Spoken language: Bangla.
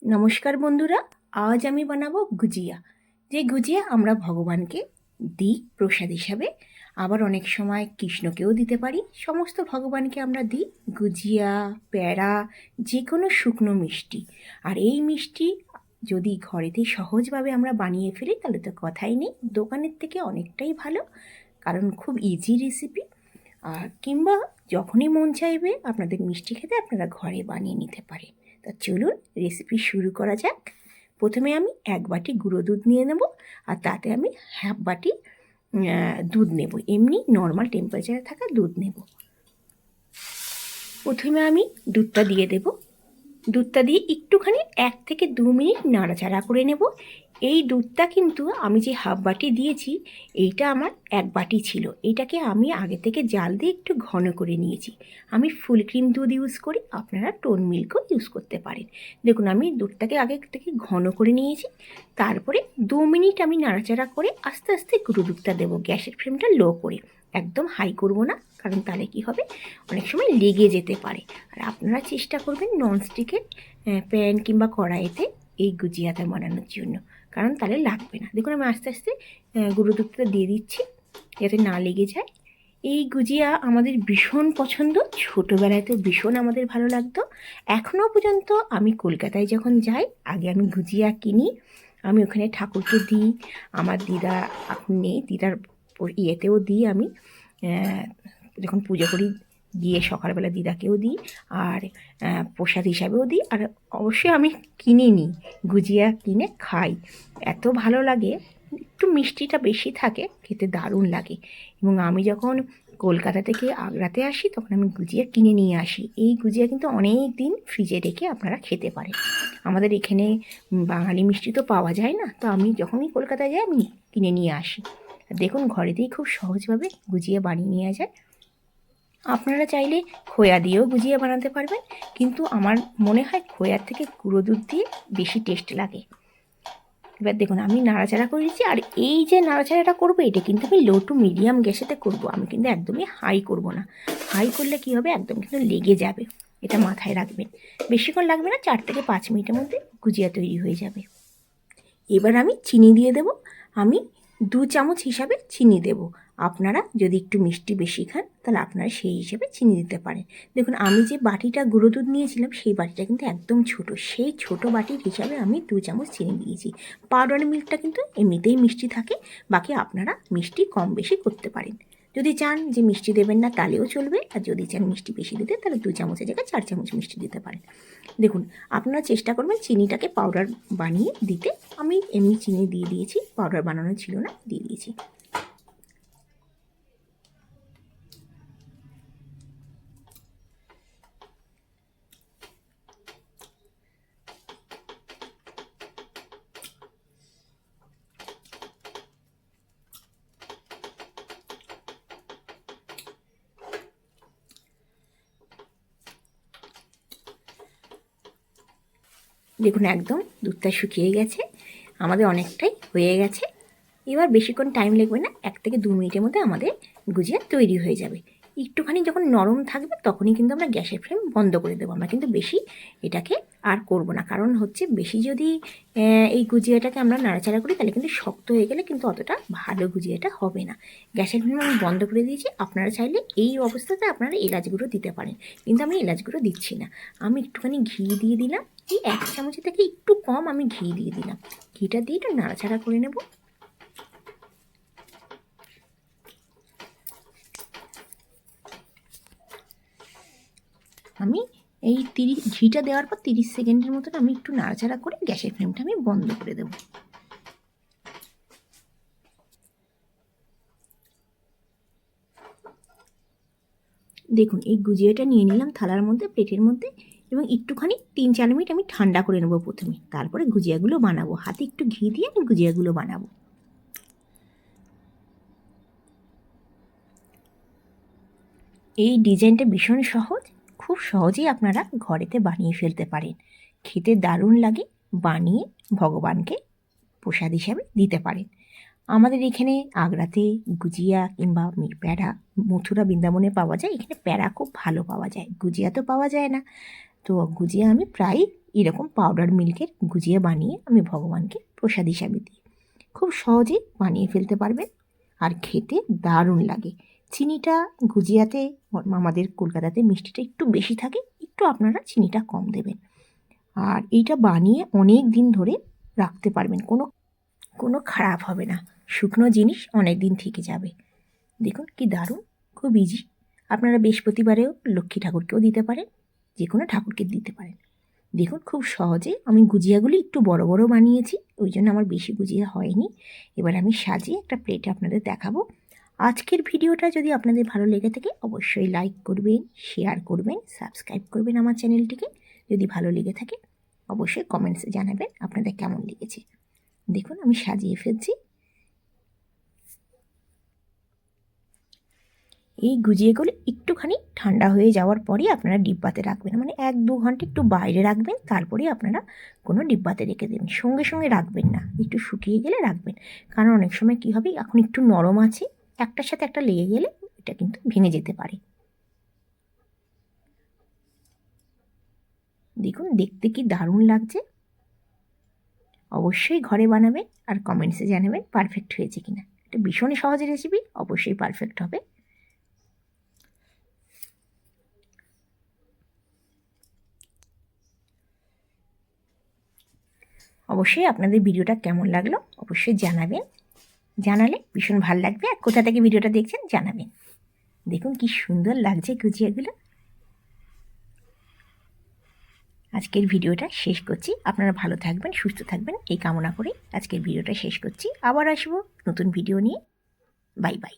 নমস্কার বন্ধুরা, আজ আমি বানাবো গুজিয়া। যে গুজিয়া আমরা ভগবানকে দিই প্রসাদ হিসাবে, আবার অনেক সময় কৃষ্ণকেও দিতে পারি। সমস্ত ভগবানকে আমরা দিই গুজিয়া, প্যাড়া, যে কোনো শুকনো মিষ্টি। আর এই মিষ্টি যদি ঘরেতেই সহজভাবে আমরা বানিয়ে ফেলি তাহলে তো কথাই নেই, দোকানের থেকে অনেকটাই ভালো, কারণ খুব ইজি রেসিপি। আর কিংবা যখনই মন চাইবে আপনাদের মিষ্টি খেতে আপনারা ঘরে বানিয়ে নিতে পারেন। তা চলুন রেসিপি শুরু করা যাক। প্রথমে আমি 1 বাটি গুঁড়ো দুধ নিয়ে নেব, আর তাতে আমি 1/2 বাটি দুধ নেব, এমনি নর্মাল টেম্পারেচারে থাকা দুধ নেব। প্রথমে আমি দুধটা দিয়ে দেব। দুধটা দিয়ে একটুখানি 1 থেকে 2 মিনিট নাড়াচাড়া করে নেব। এই দুধটা কিন্তু আমি যে 1/2 বাটি দিয়েছি, এইটা আমার 1 বাটি ছিল। এটাকে আমি আগে থেকে জাল দিয়ে একটু ঘন করে নিয়েছি। আমি ফুল ক্রিম দুধ ইউজ করি, আপনারা টোন মিল্কও ইউজ করতে পারেন। দেখুন আমি দুধটাকে আগে থেকে ঘন করে নিয়েছি। তারপরে 2 মিনিট আমি নাড়াচাড়া করে আস্তে আস্তে গুঁড়ো দুধটা দেবো, গ্যাসের ফ্লেমটা লো করে। একদম হাই করব না, কারণ তাহলে কী হবে, অনেক সময় লেগে যেতে পারে। আর আপনারা চেষ্টা করবেন ননস্টিকের প্যান কিংবা কড়াইতে এই গুজিয়াটা বানানোর জন্য, কারণ তাহলে লাগবে না। দেখুন আমি আস্তে আস্তে গুঁড়ো দুধটা দিয়ে দিচ্ছি যাতে না লেগে যায়। এই গুজিয়া আমাদের ভীষণ পছন্দ, ছোটোবেলায় তো ভীষণ আমাদের ভালো লাগতো। এখনও পর্যন্ত আমি কলকাতায় যখন যাই আগে আমি গুজিয়া কিনি, আমি ওখানে ঠাকুরকে দিই। আমার দিদা এখন নেই, দিদার ইয়েতেও দিই আমি, যখন পুজো করি গিয়ে সকালবেলা দিদাকেও দিই, আর প্রসাদ হিসাবেও দিই। আর অবশ্যই আমি কিনে নিই, গুজিয়া কিনে খাই, এত ভালো লাগে। একটু মিষ্টিটা বেশি থাকে, খেতে দারুণ লাগে। এবং আমি যখন কলকাতা থেকে আগ্রাতে আসি তখন আমি গুজিয়া কিনে নিয়ে আসি। এই গুজিয়া কিন্তু অনেক দিন ফ্রিজে রেখে আপনারা খেতে পারেন। আমাদের এখানে বাঙালি মিষ্টি তো পাওয়া যায় না, তো আমি যখনই কলকাতায় যাই আমি কিনে নিয়ে আসি। দেখুন ঘরেতেই খুব সহজভাবে গুজিয়া বানিয়ে নেওয়া যায়। আপনারা চাইলে খোয়া দিয়েও গুজিয়া বানাতে পারবেন, কিন্তু আমার মনে হয় খোয়ার থেকে গুঁড়ো দুধ দিয়ে বেশি টেস্ট লাগে। এবার দেখুন আমি নাড়াচাড়া করে দিচ্ছি, আর এই যে নাড়াচাড়াটা করবো এটা কিন্তু আমি লো টু মিডিয়াম গ্যাসেতে করব, আমি কিন্তু একদমই হাই করব না। হাই করলে কী হবে, একদম কিন্তু লেগে যাবে, এটা মাথায় রাখবেন। বেশিক্ষণ লাগবে না, 4 থেকে 5 মিনিটের মধ্যে গুজিয়া তৈরি হয়ে যাবে। এবার আমি চিনি দিয়ে দেব। আমি 2 চামচ হিসাবে চিনি দেব। আপনারা যদি একটু মিষ্টি বেশি খান তাহলে আপনারা সেই হিসেবে চিনি দিতে পারেন। দেখুন আমি যে বাটিটা গুঁড়ো দুধ নিয়েছিলাম সেই বাটিটা কিন্তু একদম ছোট, সেই ছোট বাটির হিসাবে আমি 2 চামচ চিনি দিয়েছি। পাউডার মিল্কটা কিন্তু এমনিতেই মিষ্টি থাকে, বাকি আপনারা মিষ্টি কম বেশি করতে পারেন। যদি চান যে মিষ্টি দেবেন না তাহলেও চলবে, আর যদি চান মিষ্টি বেশি দিতে তাহলে 2 চামচের জায়গায় 4 চামচ মিষ্টি দিতে পারেন। দেখুন আপনারা চেষ্টা করবেন চিনিটাকে পাউডার বানিয়ে দিতে। আমি এমনি চিনি দিয়ে দিয়েছি, পাউডার বানানো ছিল না, দিয়ে দিয়েছি। দেখুন একদম দুধটা শুকিয়ে গেছে, আমাদের অনেকটাই হয়ে গেছে। এবার বেশিক্ষণ টাইম লাগবে না, 1 থেকে 2 মিনিটের মধ্যে আমাদের গুজিয়া তৈরি হয়ে যাবে। একটুখানি যখন নরম থাকবে তখনই কিন্তু আমরা গ্যাসের ফ্লেম বন্ধ করে দেবো। আমরা কিন্তু বেশি এটাকে আর করব না, কারণ হচ্ছে বেশি যদি এই গুজিয়াটাকে আমরা নাড়াচাড়া করি তাহলে কিন্তু শক্ত হয়ে গেলে কিন্তু অতটা ভালো গুজিয়াটা হবে না। গ্যাসের ফ্লেম আমি বন্ধ করে দিয়েছি। আপনারা চাইলে এই অবস্থাতে আপনারা এলাচ গুঁড়ো দিতে পারেন, কিন্তু আমি এলাচ গুঁড়ো দিচ্ছি না। আমি একটুখানি ঘি দিয়ে দিলাম, এই 1 চামচের থেকে একটু কম আমি ঘি দিয়ে দিলাম। ঘিটা দিয়ে একটু নাড়াচাড়া করে নেব। আমি এই ঘিটা দেওয়ার পর 30 সেকেন্ডের মতন আমি একটু নাড়াচাড়া করে গ্যাসের ফ্লেমটা আমি বন্ধ করে দেব। দেখুন এই গুজিয়াটা নিয়ে নিলাম থালার মধ্যে, প্লেটের মধ্যে, এবং একটুখানি 3-4 মিনিট আমি ঠান্ডা করে নেবো প্রথমে, তারপরে গুজিয়াগুলো বানাবো। হাতে একটু ঘি দিয়ে আমি গুজিয়াগুলো বানাবো। এই ডিজাইনটা ভীষণ সহজ, খুব সহজেই আপনারা ঘরেতে বানিয়ে ফেলতে পারেন। খেতে দারুণ লাগে, বানিয়ে ভগবানকে প্রসাদ হিসাবে দিতে পারেন। আমাদের এখানে আগ্রাতে গুজিয়া কিংবা প্যাড়া মথুরা বৃন্দাবনে পাওয়া যায়, এখানে প্যাড়া খুব ভালো পাওয়া যায়, গুজিয়া তো পাওয়া যায় না। তো গুজিয়া আমি প্রায় এরকম পাউডার মিল্কের গুজিয়া বানিয়ে আমি ভগবানকে প্রসাদ হিসাবে দিই। খুব সহজেই বানিয়ে ফেলতে পারবেন আর খেতে দারুণ লাগে। চিনিটা গুজিয়াতে আমাদের কলকাতাতে মিষ্টিটা একটু বেশি থাকে, একটু আপনারা চিনিটা কম দেবেন। আর এইটা বানিয়ে অনেক দিন ধরে রাখতে পারবেন, কোনো খারাপ হবে না। শুকনো জিনিস অনেক দিন থেকে যাবে। দেখুন কি দারুণ, খুব ইজি। আপনারা বৃহস্পতিবারেও লক্ষ্মী ঠাকুরকেও দিতে পারেন, যে কোনো ঠাকুরকে দিতে পারেন। দেখুন খুব সহজে আমি গুজিয়াগুলি একটু বড় বড় বানিয়েছি, ওই জন্য আমার বেশি গুজিয়া হয়নি। এবার আমি সাজিয়ে একটা প্লেটে আপনাদের দেখাবো। আজকের ভিডিওটা যদি আপনাদের ভালো লেগে থাকে অবশ্যই লাইক করবেন, শেয়ার করবেন, সাবস্ক্রাইব করবেন আমার চ্যানেলটিকে। যদি ভালো লেগে থাকে অবশ্যই কমেন্টসে জানাবেন আপনাদের কেমন লেগেছে। দেখুন আমি সাজিয়ে ফেলছি। এই গুজিয়েগুলো একটুখানি ঠান্ডা হয়ে যাওয়ার পরেই আপনারা ডিব্বাতে রাখবেন, মানে 1-2 ঘন্টা একটু বাইরে রাখবেন, তারপরে আপনারা কোনো ডিব্বাতে রেখে দেবেন। সঙ্গে সঙ্গে রাখবেন না, একটু শুকিয়ে গেলে রাখবেন। কারণ অনেক সময় কী হবে, এখন একটু নরম আছে, একটার সাথে একটা লেগে গেলে এটা কিন্তু ভেঙে যেতে পারে। দেখুন দেখতে কি দারুণ লাগছে। অবশ্যই ঘরে বানাবেন আর কমেন্টসে জানাবেন পারফেক্ট হয়েছে কিনা। এটা ভীষণই সহজ রেসিপি, অবশ্যই পারফেক্ট হবে। অবশ্যই আপনাদের ভিডিওটা কেমন লাগলো অবশ্যই জানাবেন, জানালে ভীষণ ভালো লাগবে। আর কোথা থেকে ভিডিওটা দেখছেন জানাবেন। দেখুন কি সুন্দর লাগছে গুজিয়াগুলো। আজকের ভিডিওটা শেষ করছি। আপনারা ভালো থাকবেন, সুস্থ থাকবেন এই কামনা করে আজকের ভিডিওটা শেষ করছি। আবার আসবো নতুন ভিডিও নিয়ে। Bye bye.